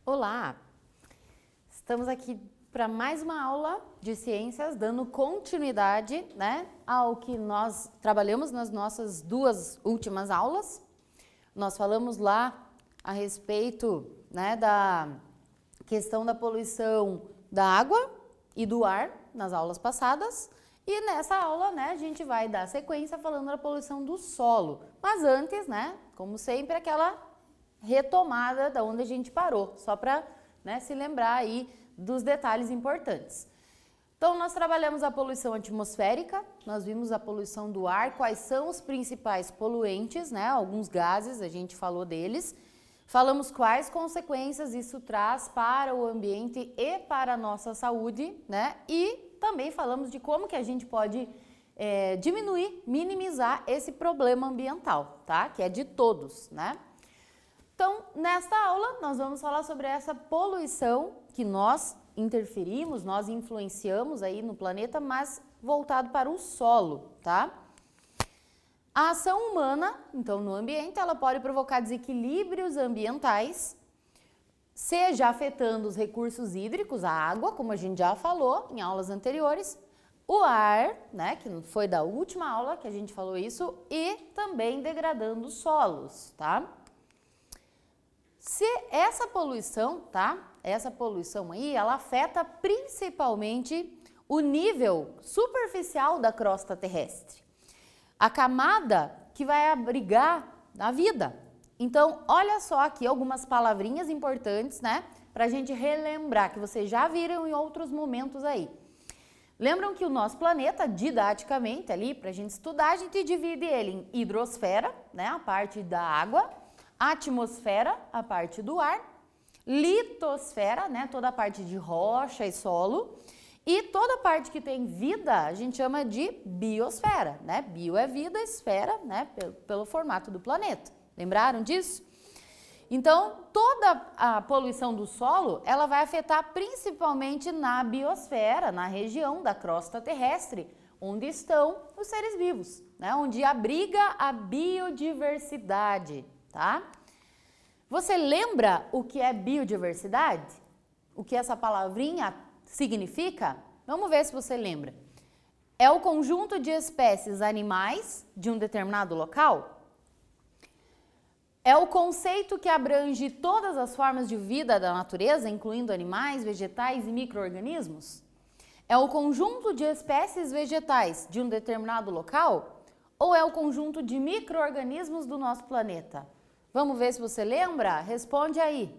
Olá! Estamos aqui para mais uma aula de ciências, dando continuidade, ao que nós trabalhamos nas nossas duas últimas aulas. Nós falamos lá a respeito, da questão da poluição da água e do ar nas aulas passadas. E nessa aula, a gente vai dar sequência falando da poluição do solo. Mas antes, como sempre, aquela retomada da onde a gente parou, só para se lembrar aí dos detalhes importantes. Então, nós trabalhamos a poluição atmosférica, nós vimos a poluição do ar, quais são os principais poluentes, alguns gases, a gente falou deles. Falamos quais consequências isso traz para o ambiente e para a nossa saúde, E também falamos de como que a gente pode diminuir, minimizar esse problema ambiental, tá? Que é de todos, Então, nesta aula, nós vamos falar sobre essa poluição que nós interferimos, nós influenciamos aí no planeta, mas voltado para o solo, tá? A ação humana, então, no ambiente, ela pode provocar desequilíbrios ambientais, seja afetando os recursos hídricos, a água, como a gente já falou em aulas anteriores, o ar, que foi da última aula que a gente falou isso, e também degradando os solos, tá? Se essa poluição, essa poluição aí, ela afeta principalmente o nível superficial da crosta terrestre, a camada que vai abrigar a vida. Então, olha só aqui algumas palavrinhas importantes, para a gente relembrar, que vocês já viram em outros momentos aí. Lembram que o nosso planeta, didaticamente ali, para a gente estudar, a gente divide ele em hidrosfera, a parte da água, atmosfera, a parte do ar, litosfera, toda a parte de rocha e solo, e toda a parte que tem vida a gente chama de biosfera, Bio é vida, esfera, pelo formato do planeta. Lembraram disso? Então, toda a poluição do solo, ela vai afetar principalmente na biosfera, na região da crosta terrestre, onde estão os seres vivos, onde abriga a biodiversidade. Tá? Você lembra o que é biodiversidade? O que essa palavrinha significa? Vamos ver se você lembra. É o conjunto de espécies animais de um determinado local? É o conceito que abrange todas as formas de vida da natureza, incluindo animais, vegetais e micro-organismos? É o conjunto de espécies vegetais de um determinado local? Ou é o conjunto de micro-organismos do nosso planeta? Vamos ver se você lembra? Responde aí.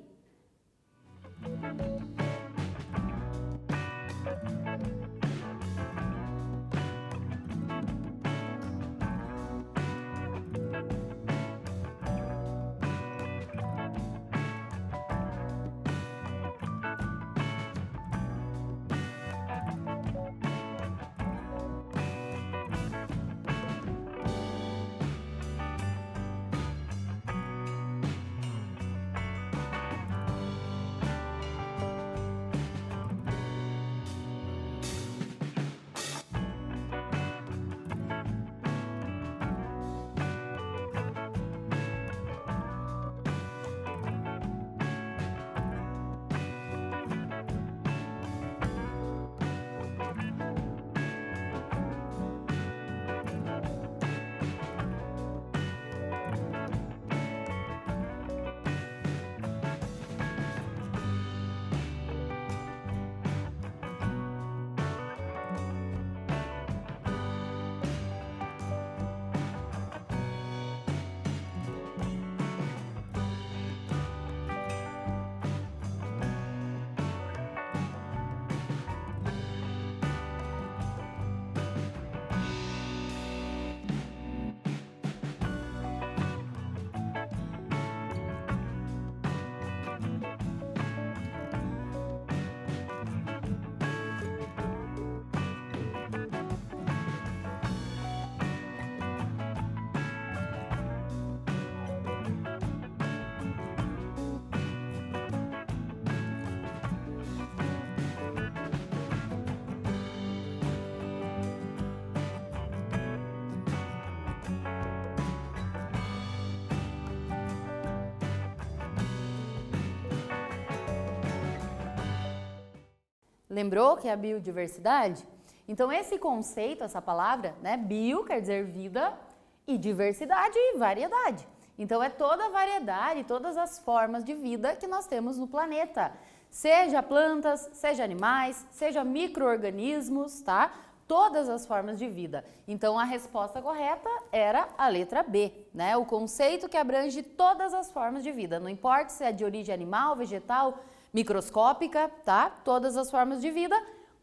Lembrou que é a biodiversidade? Então, esse conceito, essa palavra, né, bio quer dizer vida e diversidade e variedade. Então, é toda a variedade, todas as formas de vida que nós temos no planeta. Seja plantas, seja animais, seja micro-organismos, tá? Todas as formas de vida. Então, a resposta correta era a letra B, né? O conceito que abrange todas as formas de vida. Não importa se é de origem animal, vegetal, microscópica, tá? Todas as formas de vida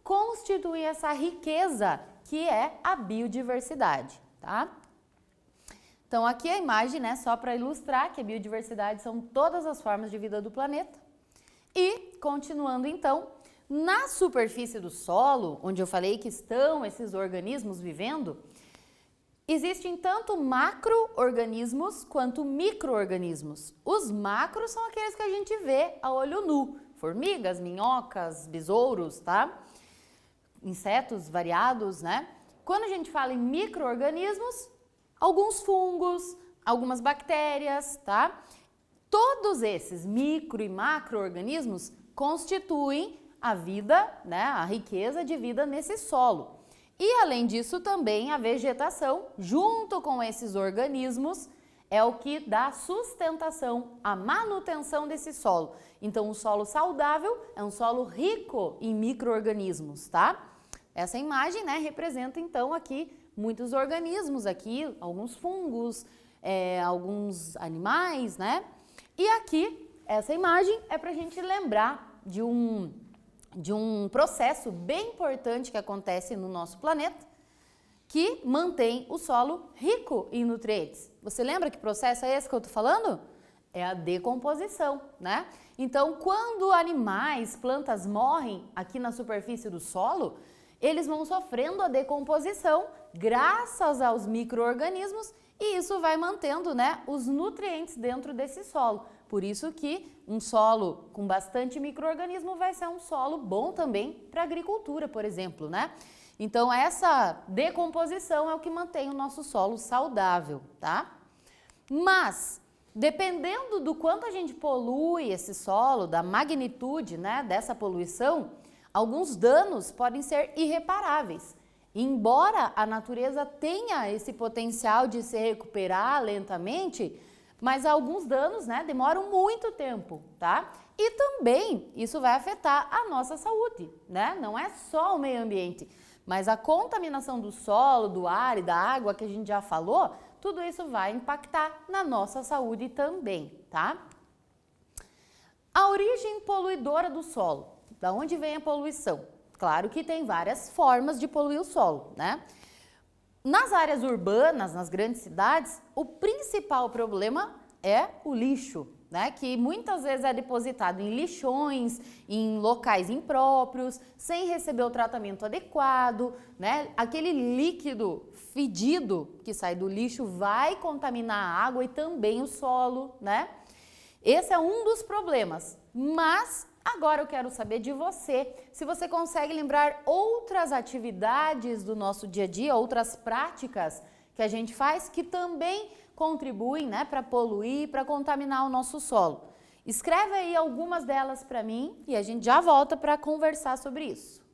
constituem essa riqueza que é a biodiversidade, tá? Então, aqui a imagem, né, só para ilustrar que a biodiversidade são todas as formas de vida do planeta. E, continuando então, na superfície do solo, onde eu falei que estão esses organismos vivendo, existem tanto macro-organismos quanto micro-organismos. Os macros são aqueles que a gente vê a olho nu, formigas, minhocas, besouros, tá? Insetos variados, né? Quando a gente fala em micro-organismos, alguns fungos, algumas bactérias, tá? Todos esses micro e macro-organismos constituem a vida, né, a riqueza de vida nesse solo. E além disso também a vegetação, junto com esses organismos, é o que dá sustentação, a manutenção desse solo. Então, o solo saudável é um solo rico em micro-organismos, tá? Essa imagem, né, representa então aqui muitos organismos aqui, alguns fungos, alguns animais, né? E aqui, essa imagem é para a gente lembrar de um processo bem importante que acontece no nosso planeta, que mantém o solo rico em nutrientes. Você lembra que processo é esse que eu estou falando? É a decomposição, né? Então, quando animais, plantas morrem aqui na superfície do solo, eles vão sofrendo a decomposição graças aos micro-organismos e isso vai mantendo, né, os nutrientes dentro desse solo. Por isso que um solo com bastante micro-organismo vai ser um solo bom também para a agricultura, por exemplo, né? Então, essa decomposição é o que mantém o nosso solo saudável, tá? Mas, dependendo do quanto a gente polui esse solo, da magnitude, né, dessa poluição, alguns danos podem ser irreparáveis. Embora a natureza tenha esse potencial de se recuperar lentamente, mas alguns danos, né, demoram muito tempo, tá? E também isso vai afetar a nossa saúde, né? Não é só o meio ambiente, mas a contaminação do solo, do ar e da água que a gente já falou, tudo isso vai impactar na nossa saúde também, tá? A origem poluidora do solo. Da onde vem a poluição? Claro que tem várias formas de poluir o solo, né? Nas áreas urbanas, nas grandes cidades, o principal problema é o lixo, né? Que muitas vezes é depositado em lixões, em locais impróprios, sem receber o tratamento adequado, né? Aquele líquido fedido que sai do lixo vai contaminar a água e também o solo, né? Esse é um dos problemas, mas agora eu quero saber de você, se você consegue lembrar outras atividades do nosso dia a dia, outras práticas que a gente faz que também contribuem, né, para poluir, para contaminar o nosso solo. Escreve aí algumas delas para mim e a gente já volta para conversar sobre isso.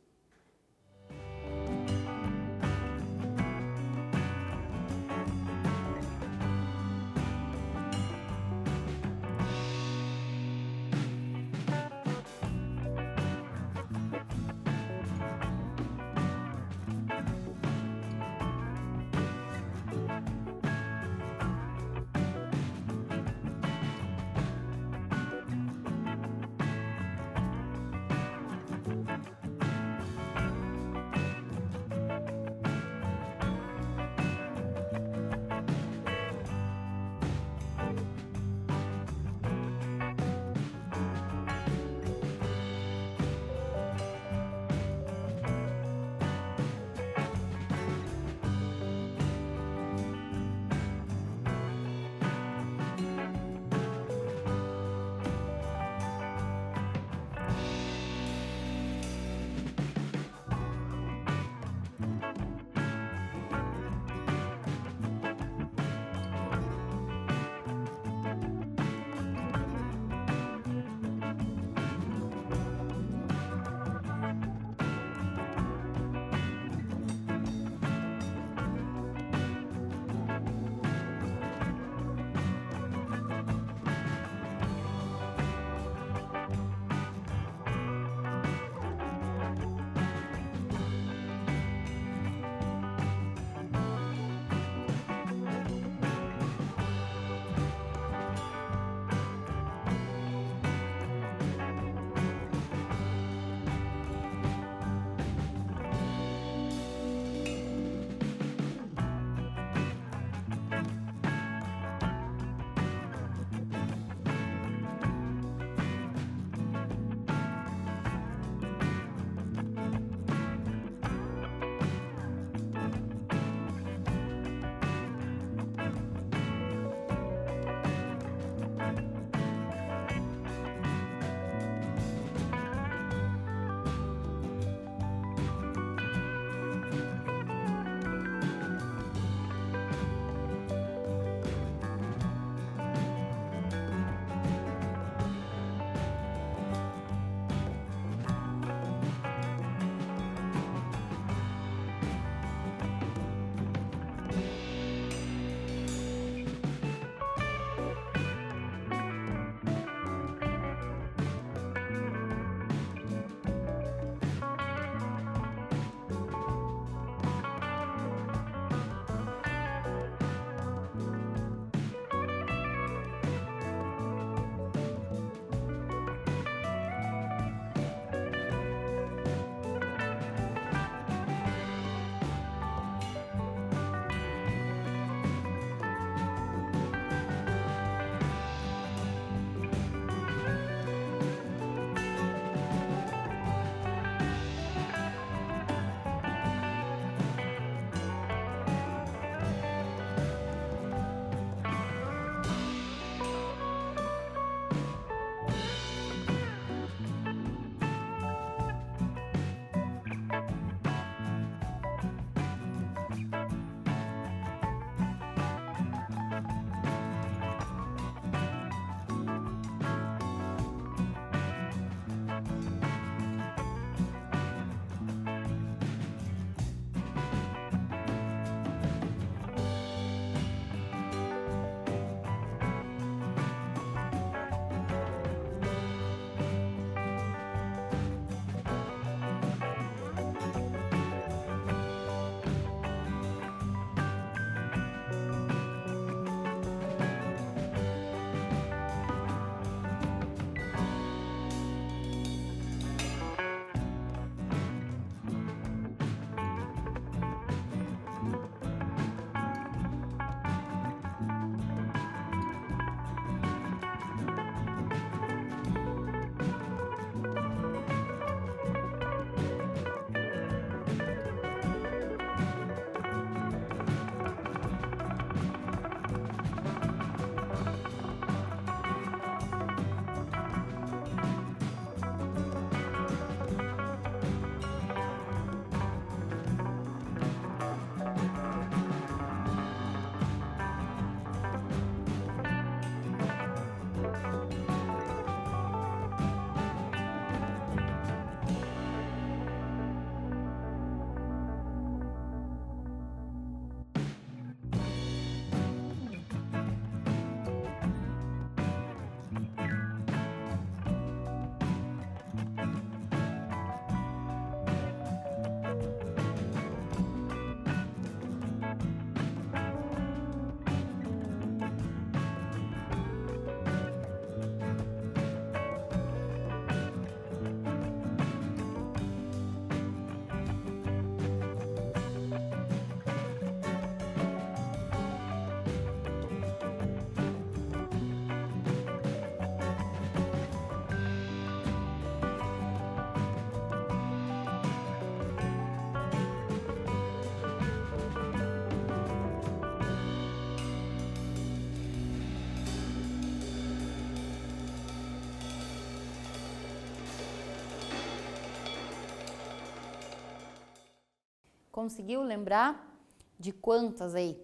Conseguiu lembrar de quantas aí?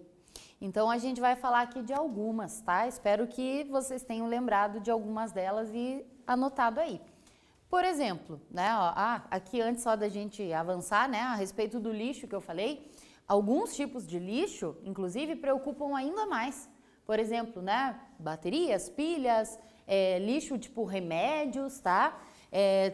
Então, a gente vai falar aqui de algumas, tá? Espero que vocês tenham lembrado de algumas delas e anotado aí. Por exemplo, né, ó, aqui antes só da gente avançar, né, a respeito do lixo que eu falei, alguns tipos de lixo, inclusive, preocupam ainda mais. Por exemplo, né, baterias, pilhas, lixo tipo remédios, tá?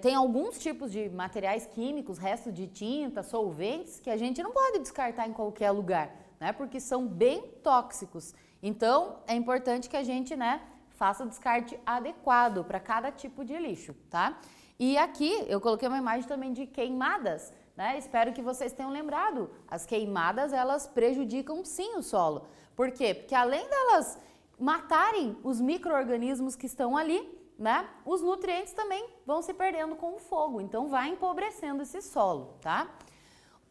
Tem alguns tipos de materiais químicos, restos de tinta, solventes, que a gente não pode descartar em qualquer lugar, né, porque são bem tóxicos. Então, é importante que a gente, né, faça o descarte adequado para cada tipo de lixo, tá? E aqui eu coloquei uma imagem também de queimadas, né? Espero que vocês tenham lembrado. As queimadas, elas prejudicam sim o solo. Por quê? Porque além delas matarem os micro-organismos que estão ali, né? Os nutrientes também vão se perdendo com o fogo, então vai empobrecendo esse solo, tá?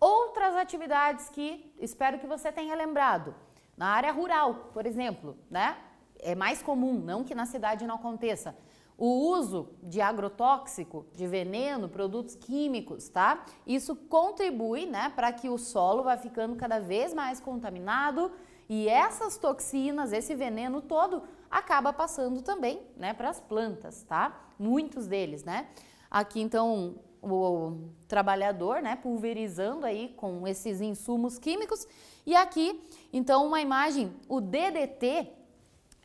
Outras atividades que espero que você tenha lembrado. Na área rural, por exemplo, né? É mais comum, não que na cidade não aconteça. O uso de agrotóxico, de veneno, produtos químicos, tá? Isso contribui, né, para que o solo vá ficando cada vez mais contaminado e essas toxinas, esse veneno todo, acaba passando também, né, para as plantas, tá? Muitos deles, né? Aqui, então, o trabalhador, né, pulverizando aí com esses insumos químicos. E aqui, então, uma imagem, o DDT,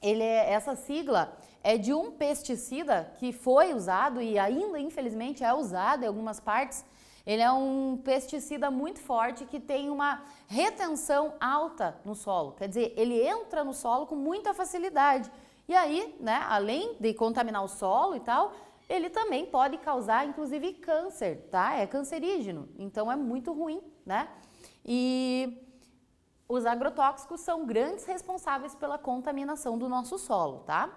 essa sigla é de um pesticida que foi usado e ainda infelizmente é usado em algumas partes. Ele é um pesticida muito forte que tem uma retenção alta no solo, quer dizer, ele entra no solo com muita facilidade. E aí, né, além de contaminar o solo e tal, ele também pode causar inclusive câncer, tá? É cancerígeno, então é muito ruim, né? E os agrotóxicos são grandes responsáveis pela contaminação do nosso solo, tá?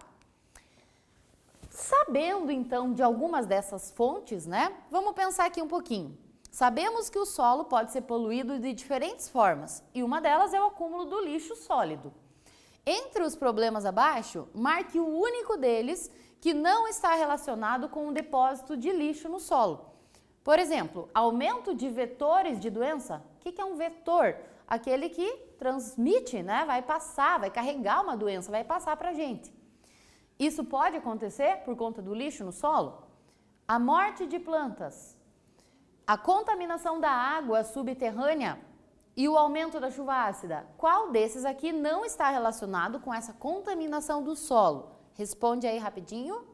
Sabendo então de algumas dessas fontes, né? Vamos pensar aqui um pouquinho. Sabemos que o solo pode ser poluído de diferentes formas e uma delas é o acúmulo do lixo sólido. Entre os problemas abaixo, marque o único deles que não está relacionado com o depósito de lixo no solo. Por exemplo, aumento de vetores de doença. O que é um vetor? Aquele que transmite, né? Vai passar, vai carregar uma doença, vai passar para a gente. Isso pode acontecer por conta do lixo no solo? A morte de plantas, a contaminação da água subterrânea e o aumento da chuva ácida. Qual desses aqui não está relacionado com essa contaminação do solo? Responde aí rapidinho.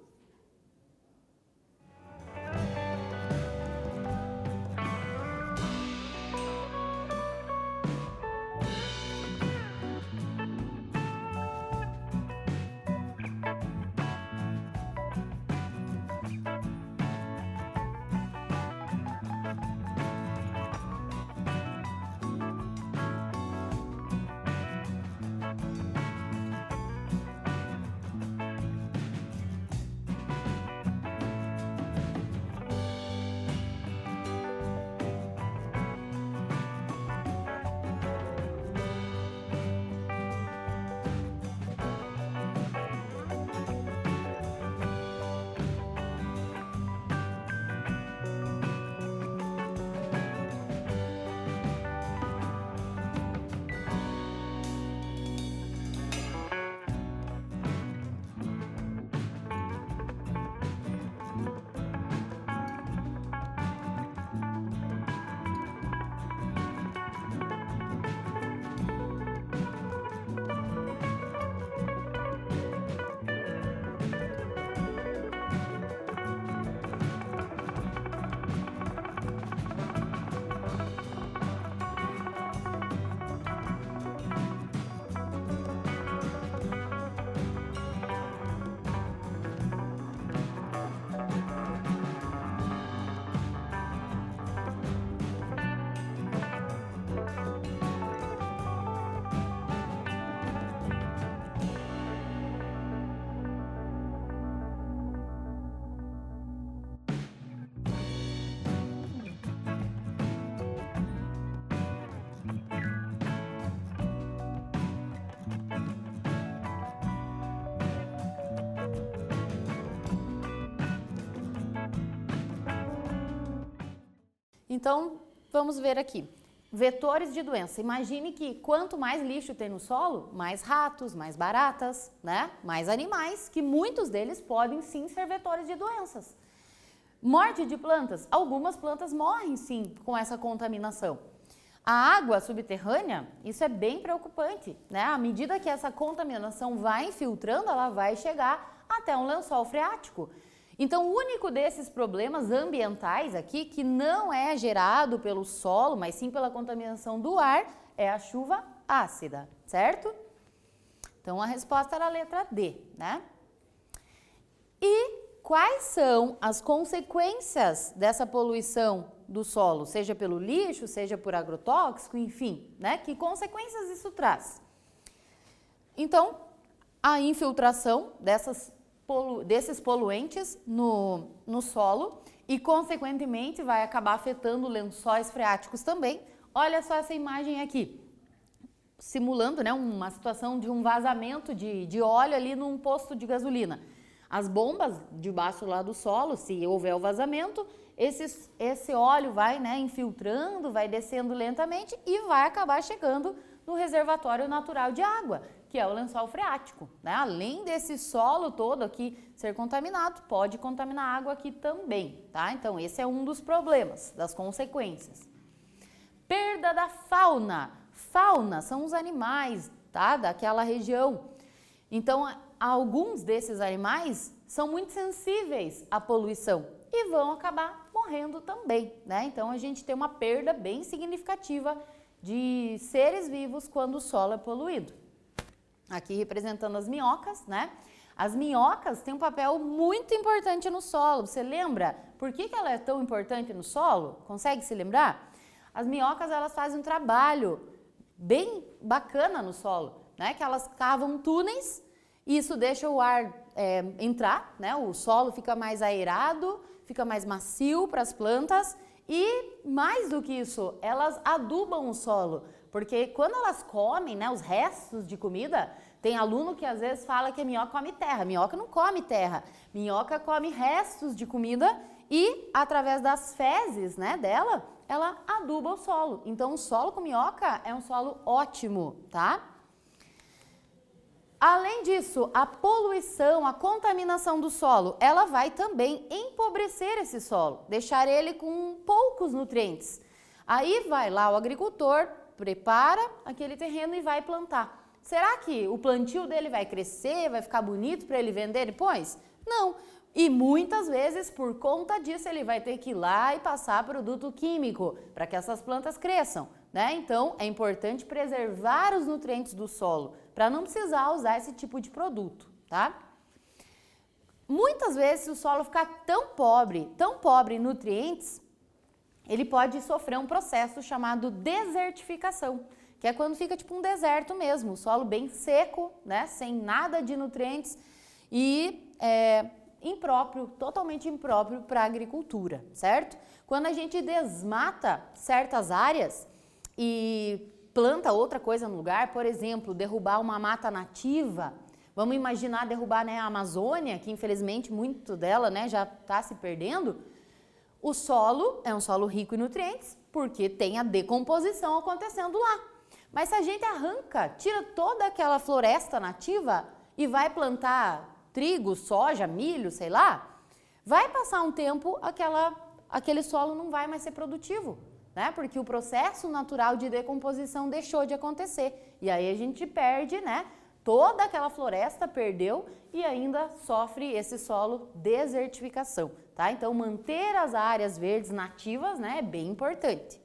Então, vamos ver aqui. vetores de doença. Imagine que quanto mais lixo tem no solo, mais ratos, mais baratas, né? Mais animais, que muitos deles podem sim ser vetores de doenças. Morte de plantas. Algumas plantas morrem sim com essa contaminação. A água subterrânea, isso é bem preocupante, né? À medida que essa contaminação vai infiltrando, ela vai chegar até um lençol freático. Então, o único desses problemas ambientais aqui, que não é gerado pelo solo, mas sim pela contaminação do ar, é a chuva ácida, certo? Então, a resposta era a letra D, né? E quais são as consequências dessa poluição do solo, seja pelo lixo, seja por agrotóxico, enfim, né? Que consequências isso traz? Então, a infiltração desses poluentes no solo e, consequentemente, vai acabar afetando lençóis freáticos também. Olha só essa imagem aqui, simulando, né, uma situação de um vazamento de óleo ali num posto de gasolina. As bombas debaixo lá do solo, se houver o vazamento, esse óleo vai, né, infiltrando, vai descendo lentamente e vai acabar chegando no reservatório natural de água, que é o lençol freático, né? Além desse solo todo aqui ser contaminado, pode contaminar a água aqui também, tá? Então, esse é um dos problemas, das consequências. Perda da fauna. Fauna são os animais, tá? Daquela região. Então, alguns desses animais são muito sensíveis à poluição e vão acabar morrendo também, né? Então, a gente tem uma perda bem significativa de seres vivos quando o solo é poluído. Aqui representando as minhocas, né? As minhocas têm um papel muito importante no solo. Você lembra por que ela é tão importante no solo? Consegue se lembrar? As minhocas, elas fazem um trabalho bem bacana no solo, né? Que elas cavam túneis e isso deixa o ar entrar, né? O solo fica mais aerado, fica mais macio para as plantas e, mais do que isso, elas adubam o solo. Porque quando elas comem, né, os restos de comida, tem aluno que às vezes fala que a minhoca come terra. Minhoca não come terra, minhoca come restos de comida e através das fezes, né, dela, ela aduba o solo. Então o solo com minhoca é um solo ótimo, tá? Além disso, a poluição, a contaminação do solo, ela vai também empobrecer esse solo, deixar ele com poucos nutrientes. Aí vai lá o agricultor, prepara aquele terreno e vai plantar. Será que o plantio dele vai crescer, vai ficar bonito para ele vender depois? Não. E muitas vezes, por conta disso, ele vai ter que ir lá e passar produto químico para que essas plantas cresçam, né? Então, é importante preservar os nutrientes do solo para não precisar usar esse tipo de produto, tá? Muitas vezes, se o solo ficar tão pobre em nutrientes, ele pode sofrer um processo chamado desertificação, que é quando fica tipo um deserto mesmo, o solo bem seco, né, sem nada de nutrientes e impróprio, totalmente impróprio para a agricultura, certo? Quando a gente desmata certas áreas e planta outra coisa no lugar, por exemplo, derrubar uma mata nativa, vamos imaginar derrubar, né, a Amazônia, que infelizmente muito dela, né, já está se perdendo. O solo é um solo rico em nutrientes porque tem a decomposição acontecendo lá. Mas se a gente arranca, tira toda aquela floresta nativa e vai plantar trigo, soja, milho, sei lá, vai passar um tempo, aquele solo não vai mais ser produtivo, né? Porque o processo natural de decomposição deixou de acontecer. E aí a gente perde, né? Toda aquela floresta perdeu e ainda sofre esse solo desertificação, tá? Então, manter as áreas verdes nativas, né, é bem importante.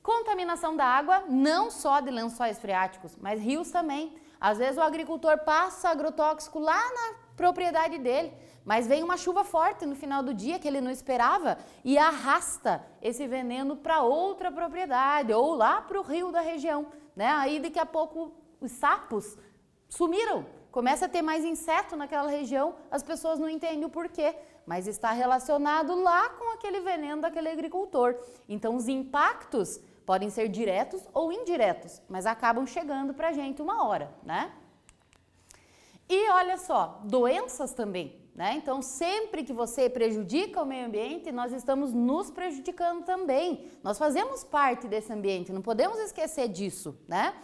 Contaminação da água, não só de lençóis freáticos, mas rios também. Às vezes o agricultor passa agrotóxico lá na propriedade dele, mas vem uma chuva forte no final do dia que ele não esperava e arrasta esse veneno para outra propriedade ou lá para o rio da região, né? Aí daqui a pouco os sapos sumiram, começa a ter mais inseto naquela região, as pessoas não entendem o porquê, mas está relacionado lá com aquele veneno daquele agricultor. Então os impactos podem ser diretos ou indiretos, mas acabam chegando para a gente uma hora, né? E olha só, doenças também. né? Então, sempre que você prejudica o meio ambiente, nós estamos nos prejudicando também. Nós fazemos parte desse ambiente, não podemos esquecer disso, né?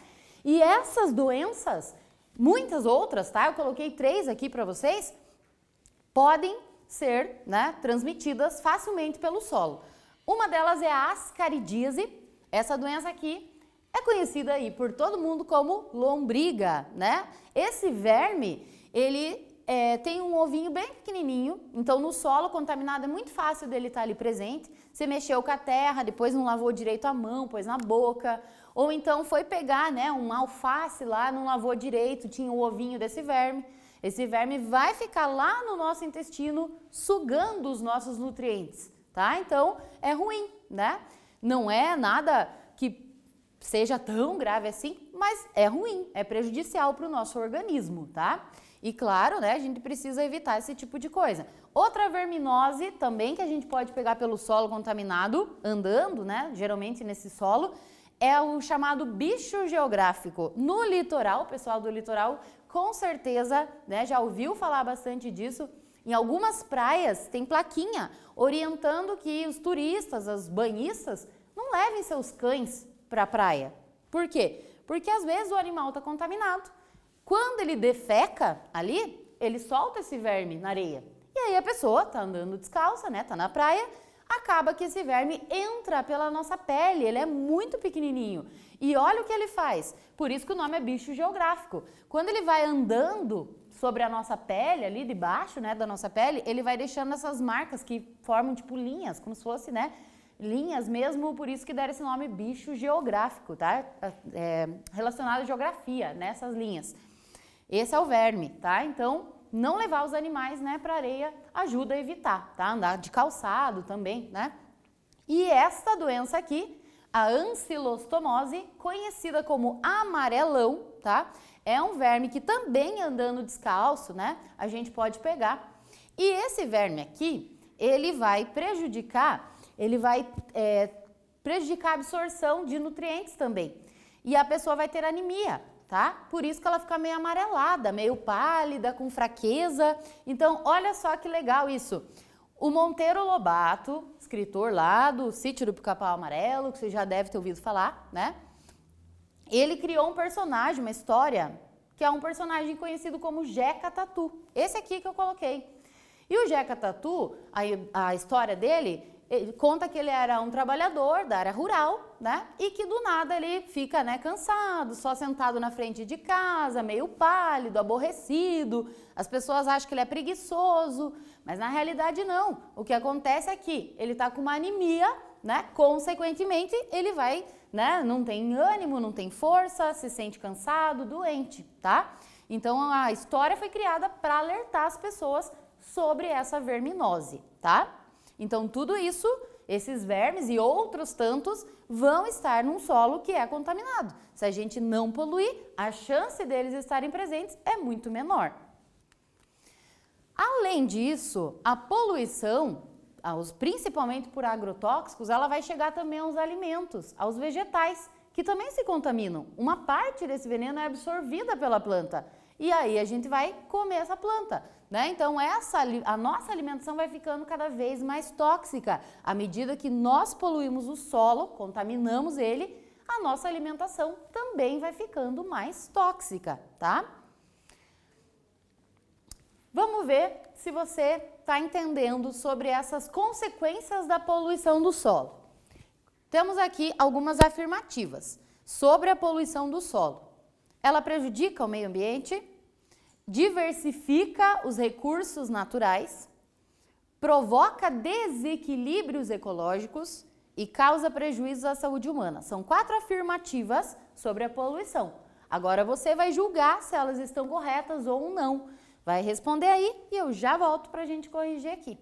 E essas doenças, muitas outras, tá? Eu coloquei 3 aqui para vocês, podem ser, né, transmitidas facilmente pelo solo. Uma delas é a ascaridíase. Essa doença aqui é conhecida aí por todo mundo como lombriga, né? Esse verme, ele tem um ovinho bem pequenininho, então no solo contaminado é muito fácil dele estar ali presente. Você mexeu com a terra, depois não lavou direito a mão, pôs na boca, ou então foi pegar, né, uma alface lá, não lavou direito, tinha o ovinho desse verme. Esse verme vai ficar lá no nosso intestino sugando os nossos nutrientes, tá? Então é ruim, né? Não é nada que seja tão grave assim, mas é ruim, é prejudicial para o nosso organismo, tá? E claro, né, a gente precisa evitar esse tipo de coisa. Outra verminose também que a gente pode pegar pelo solo contaminado, andando, né, geralmente nesse solo, é o chamado bicho geográfico. No litoral, o pessoal do litoral com certeza, né, já ouviu falar bastante disso. Em algumas praias tem plaquinha orientando que os turistas, os banhistas, não levem seus cães para a praia. Por quê? Porque às vezes o animal está contaminado. Quando ele defeca ali, ele solta esse verme na areia. E aí a pessoa está andando descalça, né? Está na praia, acaba que esse verme entra pela nossa pele, ele é muito pequenininho. E olha o que ele faz. Por isso que o nome é bicho geográfico. Quando ele vai andando sobre a nossa pele, ali debaixo, né, da nossa pele, ele vai deixando essas marcas que formam tipo linhas, como se fosse, né, linhas mesmo, por isso que deram esse nome bicho geográfico, tá? Relacionado à geografia, nessas linhas. Esse é o verme, tá? Então, não levar os animais, né, para areia ajuda a evitar, tá? Andar de calçado também, né? E esta doença aqui, a ancilostomose, conhecida como amarelão, tá? É um verme que também andando descalço, né, a gente pode pegar. E esse verme aqui, ele vai prejudicar a absorção de nutrientes também. E a pessoa vai ter anemia, tá? Por isso que ela fica meio amarelada, meio pálida, com fraqueza. Então, olha só que legal isso. O Monteiro Lobato, escritor lá do Sítio do Pica-Pau Amarelo, que você já deve ter ouvido falar, né? Ele criou um personagem, uma história, que é um personagem conhecido como Jeca Tatu. Esse aqui que eu coloquei. E o Jeca Tatu, a história dele, ele conta que ele era um trabalhador da área rural, né? E que do nada ele fica, né, cansado, só sentado na frente de casa, meio pálido, aborrecido. As pessoas acham que ele é preguiçoso, mas na realidade não. O que acontece é que ele tá com uma anemia, né? Consequentemente, ele vai, né, não tem ânimo, não tem força, se sente cansado, doente, tá? Então a história foi criada para alertar as pessoas sobre essa verminose, tá? Então, tudo isso, esses vermes e outros tantos, vão estar num solo que é contaminado. Se a gente não poluir, a chance deles estarem presentes é muito menor. Além disso, a poluição, principalmente por agrotóxicos, ela vai chegar também aos alimentos, aos vegetais, que também se contaminam. Uma parte desse veneno é absorvida pela planta. E aí a gente vai comer essa planta, né? Então a nossa alimentação vai ficando cada vez mais tóxica. À medida que nós poluímos o solo, contaminamos ele, a nossa alimentação também vai ficando mais tóxica, tá? Vamos ver se você está entendendo sobre essas consequências da poluição do solo. Temos aqui algumas afirmativas sobre a poluição do solo. Ela prejudica o meio ambiente, diversifica os recursos naturais, provoca desequilíbrios ecológicos e causa prejuízos à saúde humana. São 4 afirmativas sobre a poluição. Agora você vai julgar se elas estão corretas ou não. Vai responder aí e eu já volto para a gente corrigir aqui.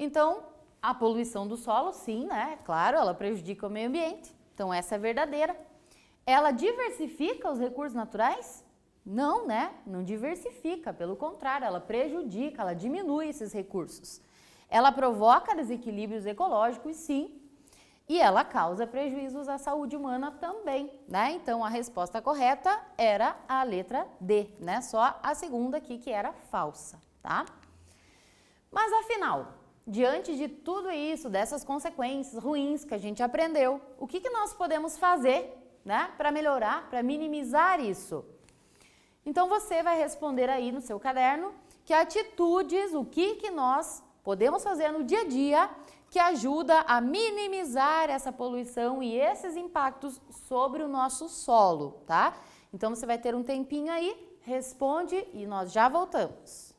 Então, a poluição do solo, sim, né? Claro, ela prejudica o meio ambiente. Então, essa é verdadeira. Ela diversifica os recursos naturais? Não, né? Não diversifica, pelo contrário, ela prejudica, ela diminui esses recursos. Ela provoca desequilíbrios ecológicos, sim, e ela causa prejuízos à saúde humana também, né? Então, a resposta correta era a letra D, né? Só a segunda aqui que era falsa, tá? Mas afinal, diante de tudo isso, dessas consequências ruins que a gente aprendeu, o que nós podemos fazer, né, para melhorar, para minimizar isso? Então, você vai responder aí no seu caderno que atitudes, o que nós podemos fazer no dia a dia que ajuda a minimizar essa poluição e esses impactos sobre o nosso solo, tá? Então, você vai ter um tempinho aí, responde e nós já voltamos.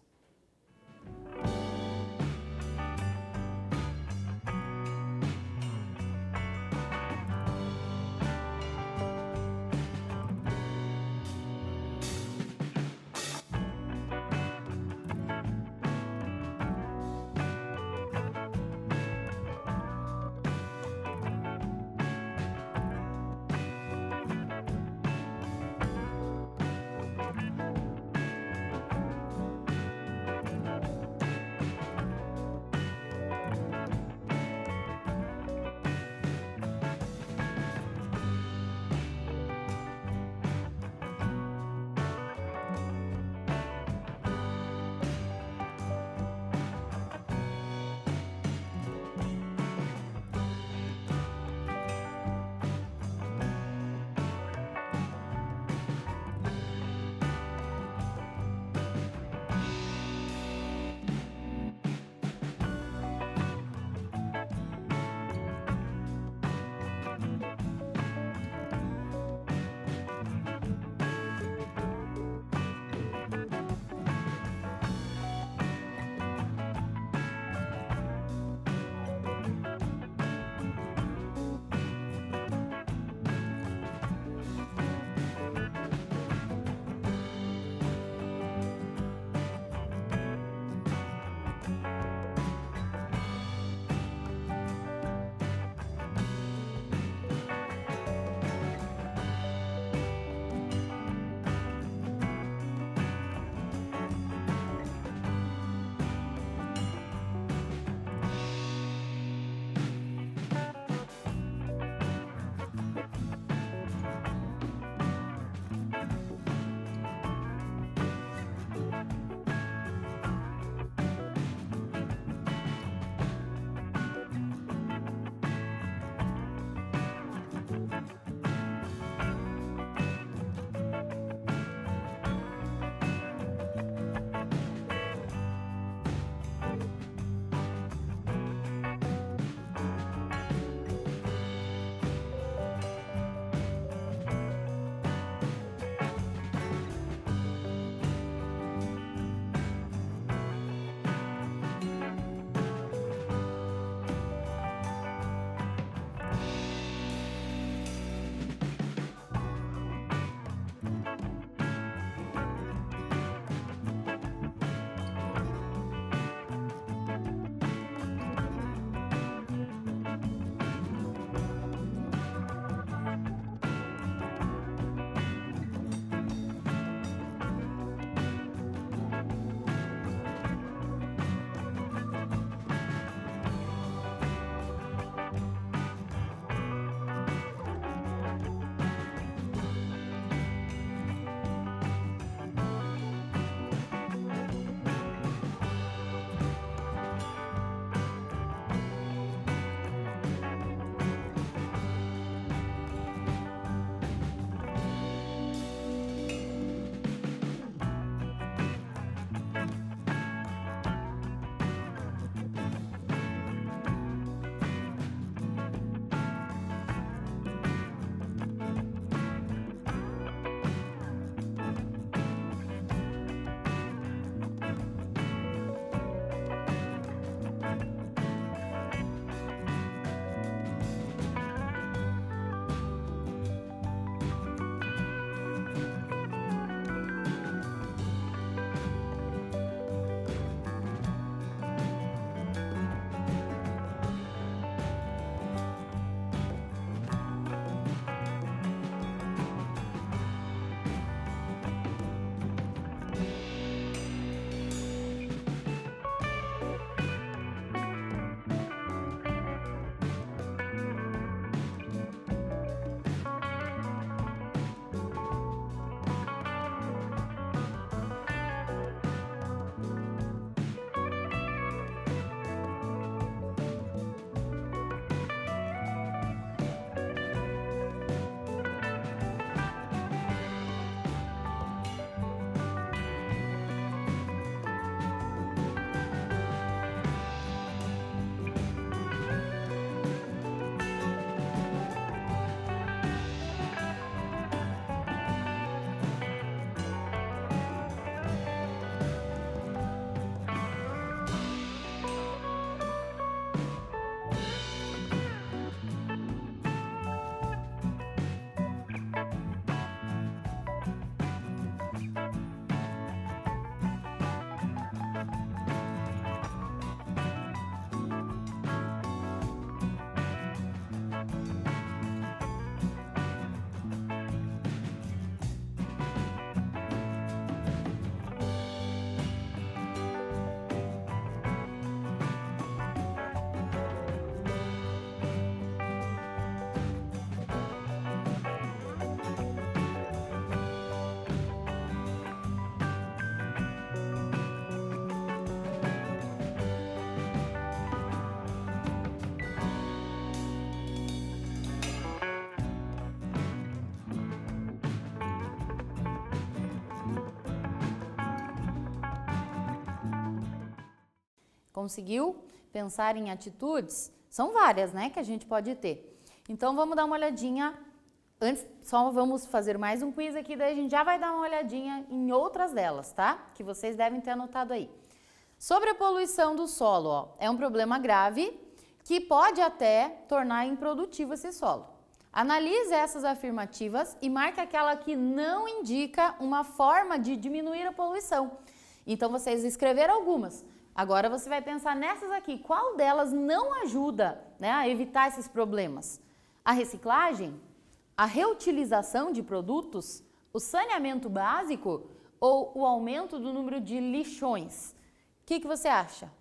Conseguiu pensar em atitudes? São várias, né, que a gente pode ter. Então, vamos dar uma olhadinha. Antes, só vamos fazer mais um quiz aqui, daí a gente já vai dar uma olhadinha em outras delas, tá? Que vocês devem ter anotado aí. Sobre a poluição do solo, ó, é um problema grave que pode até tornar improdutivo esse solo. Analise essas afirmativas e marque aquela que não indica uma forma de diminuir a poluição. Então, vocês escreveram algumas. Agora, você vai pensar nessas aqui. Qual delas não ajuda, né, a evitar esses problemas? A reciclagem? A reutilização de produtos? O saneamento básico? Ou o aumento do número de lixões? O que você acha?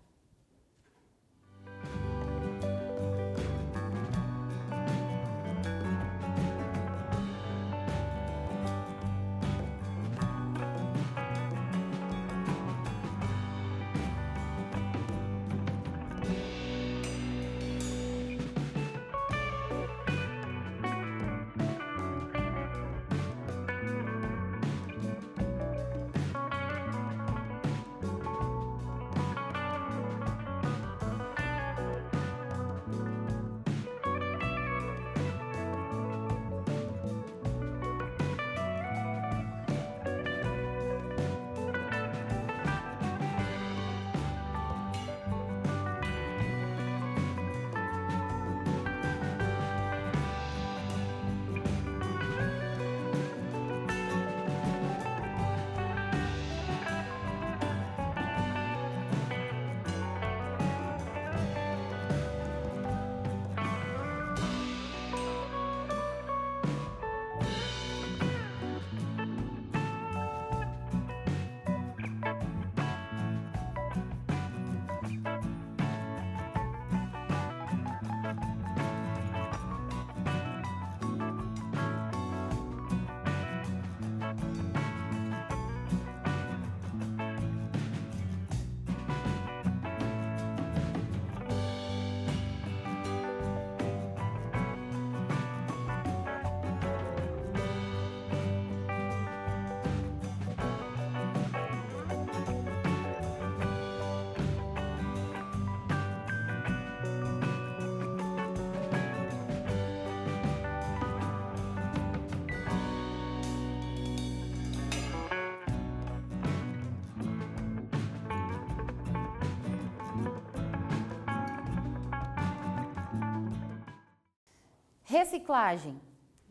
Reciclagem.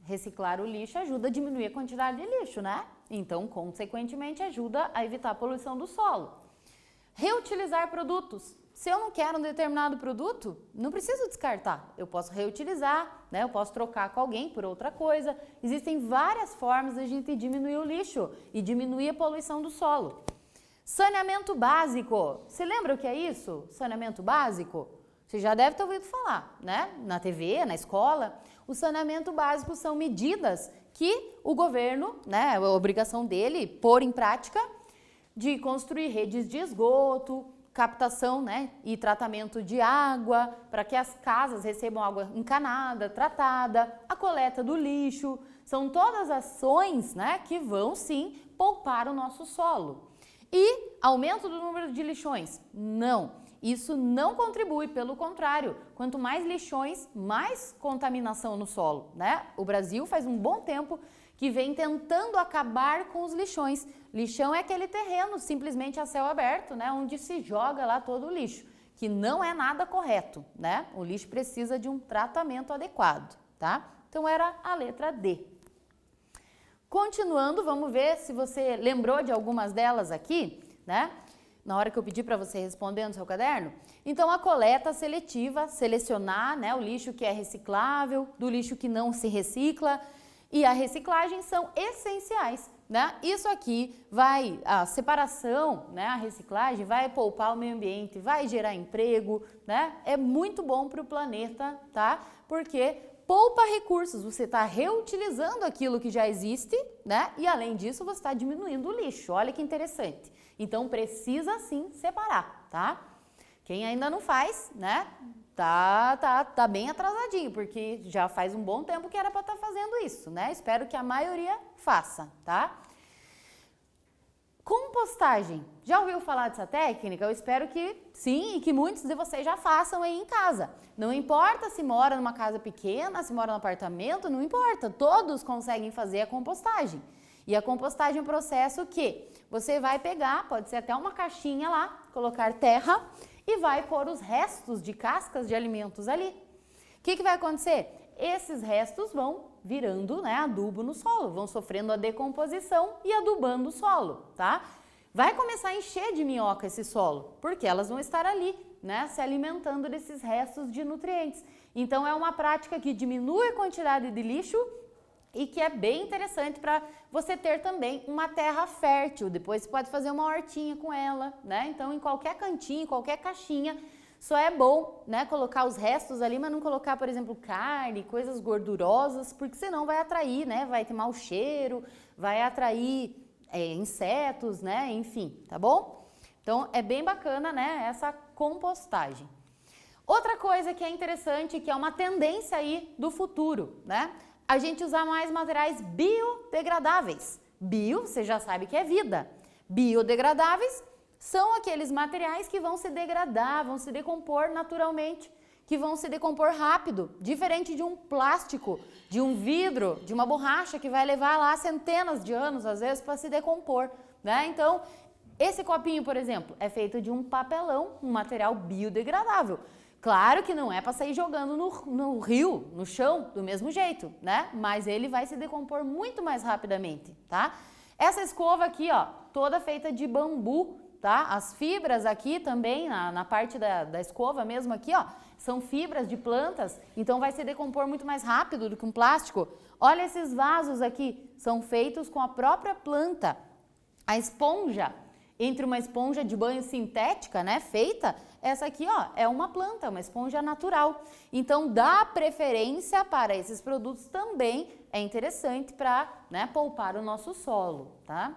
Reciclar o lixo ajuda a diminuir a quantidade de lixo, né? Então, consequentemente, ajuda a evitar a poluição do solo. Reutilizar produtos. Se eu não quero um determinado produto, não preciso descartar. Eu posso reutilizar, né? Eu posso trocar com alguém por outra coisa. Existem várias formas de a gente diminuir o lixo e diminuir a poluição do solo. Saneamento básico. Você lembra o que é isso? Saneamento básico? Você já deve ter ouvido falar, né? Na TV, na escola. O saneamento básico são medidas que o governo, né, a obrigação dele, pôr em prática, de construir redes de esgoto, captação, né, e tratamento de água, para que as casas recebam água encanada, tratada, a coleta do lixo. São todas ações, né, que vão, sim, poupar o nosso solo. E aumento do número de lixões? Não. Isso não contribui, pelo contrário, quanto mais lixões, mais contaminação no solo, né? O Brasil faz um bom tempo que vem tentando acabar com os lixões. Lixão é aquele terreno simplesmente a céu aberto, né? Onde se joga lá todo o lixo, que não é nada correto, né? O lixo precisa de um tratamento adequado, tá? Então era a letra D. Continuando, vamos ver se você lembrou de algumas delas aqui, né? Na hora que eu pedi para você responder no seu caderno. Então, a coleta seletiva, selecionar, né, o lixo que é reciclável, do lixo que não se recicla, e a reciclagem são essenciais, né? Isso aqui vai, a separação, né, a reciclagem vai poupar o meio ambiente, vai gerar emprego, né? É muito bom para o planeta, tá? Porque poupa recursos, você está reutilizando aquilo que já existe, né? E além disso, você está diminuindo o lixo. Olha que interessante. Então, precisa sim separar, tá? Quem ainda não faz, né? Tá bem atrasadinho, porque já faz um bom tempo que era para estar fazendo isso, né? Espero que a maioria faça, tá? Compostagem. Já ouviu falar dessa técnica? Eu espero que sim e que muitos de vocês já façam aí em casa. Não importa se mora numa casa pequena, se mora num apartamento, não importa. Todos conseguem fazer a compostagem. E a compostagem é um processo que você vai pegar, pode ser até uma caixinha lá, colocar terra e vai pôr os restos de cascas de alimentos ali. O que vai acontecer? Esses restos vão virando, né, adubo no solo, vão sofrendo a decomposição e adubando o solo, tá? Vai começar a encher de minhoca esse solo, porque elas vão estar ali, né, se alimentando desses restos de nutrientes. Então é uma prática que diminui a quantidade de lixo e que é bem interessante para você ter também uma terra fértil. Depois você pode fazer uma hortinha com ela, né? Então em qualquer cantinho, qualquer caixinha, só é bom, né, colocar os restos ali, mas não colocar, por exemplo, carne, coisas gordurosas, porque senão vai atrair, né, vai ter mau cheiro, vai atrair insetos, né, enfim, tá bom? Então é bem bacana, né, essa compostagem. Outra coisa que é interessante, que é uma tendência aí do futuro, né, a gente usar mais materiais biodegradáveis. Bio, você já sabe que é vida. Biodegradáveis são aqueles materiais que vão se degradar, vão se decompor naturalmente, que vão se decompor rápido, diferente de um plástico, de um vidro, de uma borracha que vai levar lá centenas de anos, às vezes, para se decompor, né? Então, esse copinho, por exemplo, é feito de um papelão, um material biodegradável. Claro que não é para sair jogando no rio, no chão, do mesmo jeito, né? Mas ele vai se decompor muito mais rapidamente, tá? Essa escova aqui, ó, toda feita de bambu, tá? As fibras aqui também, na parte da escova mesmo aqui, ó, são fibras de plantas, então vai se decompor muito mais rápido do que um plástico. Olha esses vasos aqui, são feitos com a própria planta. A esponja, entre uma esponja de banho sintética, né, feita, essa aqui, ó, é uma planta, uma esponja natural. Então, dá preferência para esses produtos também, é interessante para, né, poupar o nosso solo, tá?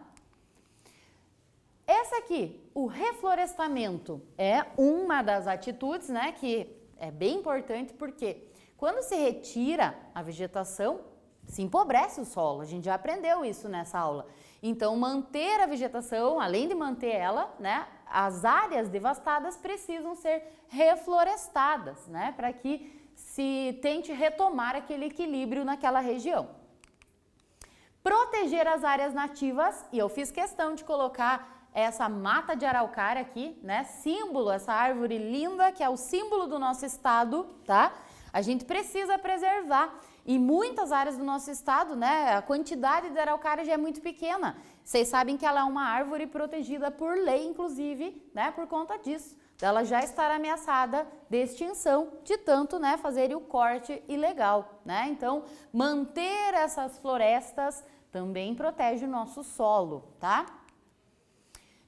Essa aqui, o reflorestamento, é uma das atitudes, né, que é bem importante porque quando se retira a vegetação, se empobrece o solo. A gente já aprendeu isso nessa aula. Então, manter a vegetação, além de manter ela, né, as áreas devastadas precisam ser reflorestadas, né, para que se tente retomar aquele equilíbrio naquela região. Proteger as áreas nativas, e eu fiz questão de colocar essa mata de araucária aqui, né, símbolo, essa árvore linda que é o símbolo do nosso estado, tá? A gente precisa preservar. Em muitas áreas do nosso estado, né, a quantidade de araucária já é muito pequena. Vocês sabem que ela é uma árvore protegida por lei, inclusive, né, por conta disso. Ela já estar ameaçada de extinção, de tanto, né, fazer o corte ilegal, né? Então, manter essas florestas também protege o nosso solo, tá?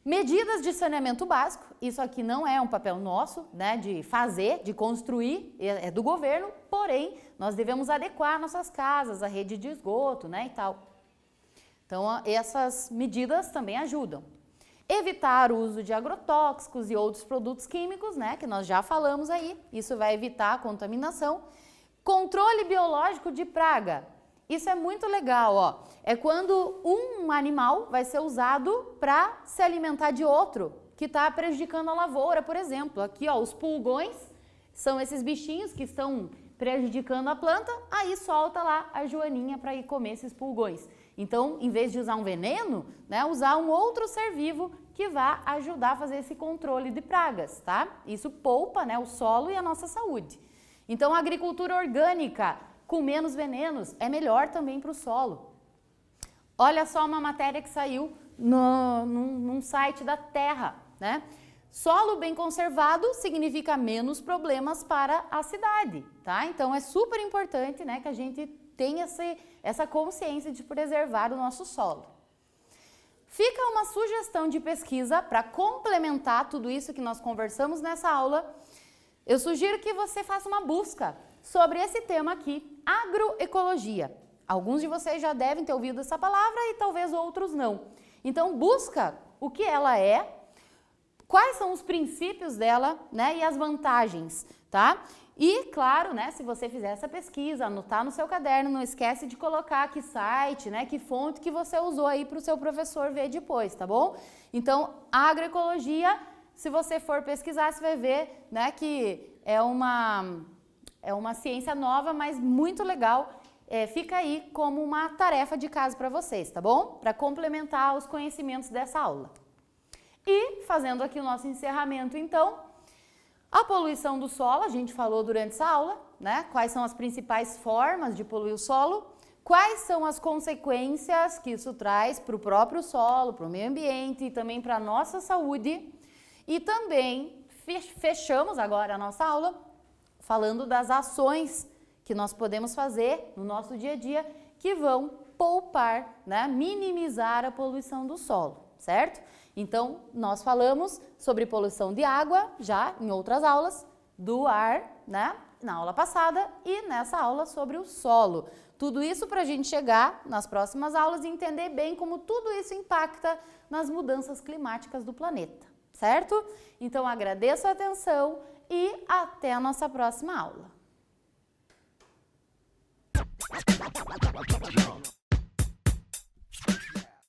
Medidas de saneamento básico, isso aqui não é um papel nosso, né, de fazer, de construir, é do governo, porém, nós devemos adequar nossas casas, a rede de esgoto, né, e tal. Então, essas medidas também ajudam. Evitar o uso de agrotóxicos e outros produtos químicos, né, que nós já falamos aí, isso vai evitar a contaminação. Controle biológico de praga. Isso é muito legal, ó. É quando um animal vai ser usado para se alimentar de outro, que está prejudicando a lavoura, por exemplo. Aqui, ó, os pulgões são esses bichinhos que estão prejudicando a planta, aí solta lá a joaninha para ir comer esses pulgões. Então, em vez de usar um veneno, né, usar um outro ser vivo que vai ajudar a fazer esse controle de pragas, tá? Isso poupa, né, o solo e a nossa saúde. Então, a agricultura orgânica com menos venenos é melhor também para o solo. Olha só uma matéria que saiu num site da Terra, né? Solo bem conservado significa menos problemas para a cidade, tá? Então é super importante, né, que a gente tenha essa consciência de preservar o nosso solo. Fica uma sugestão de pesquisa para complementar tudo isso que nós conversamos nessa aula. Eu sugiro que você faça uma busca sobre esse tema aqui, agroecologia. Alguns de vocês já devem ter ouvido essa palavra e talvez outros não. Então, busca o que ela é, quais são os princípios dela, né, e as vantagens, tá? E, claro, né, se você fizer essa pesquisa, anotar no seu caderno, não esquece de colocar que site, né, que fonte que você usou aí para o seu professor ver depois, tá bom? Então, a agroecologia, se você for pesquisar, você vai ver, né, que é uma ciência nova, mas muito legal. Fica aí como uma tarefa de casa para vocês, tá bom? Para complementar os conhecimentos dessa aula. E, fazendo aqui o nosso encerramento, então, a poluição do solo, a gente falou durante essa aula, né? Quais são as principais formas de poluir o solo, quais são as consequências que isso traz para o próprio solo, para o meio ambiente e também para a nossa saúde. E também fechamos agora a nossa aula falando das ações que nós podemos fazer no nosso dia a dia que vão poupar, né? Minimizar a poluição do solo, certo? Então, nós falamos sobre poluição de água já em outras aulas, do ar, né, na aula passada e nessa aula sobre o solo. Tudo isso para a gente chegar nas próximas aulas e entender bem como tudo isso impacta nas mudanças climáticas do planeta, certo? Então, agradeço a atenção e até a nossa próxima aula.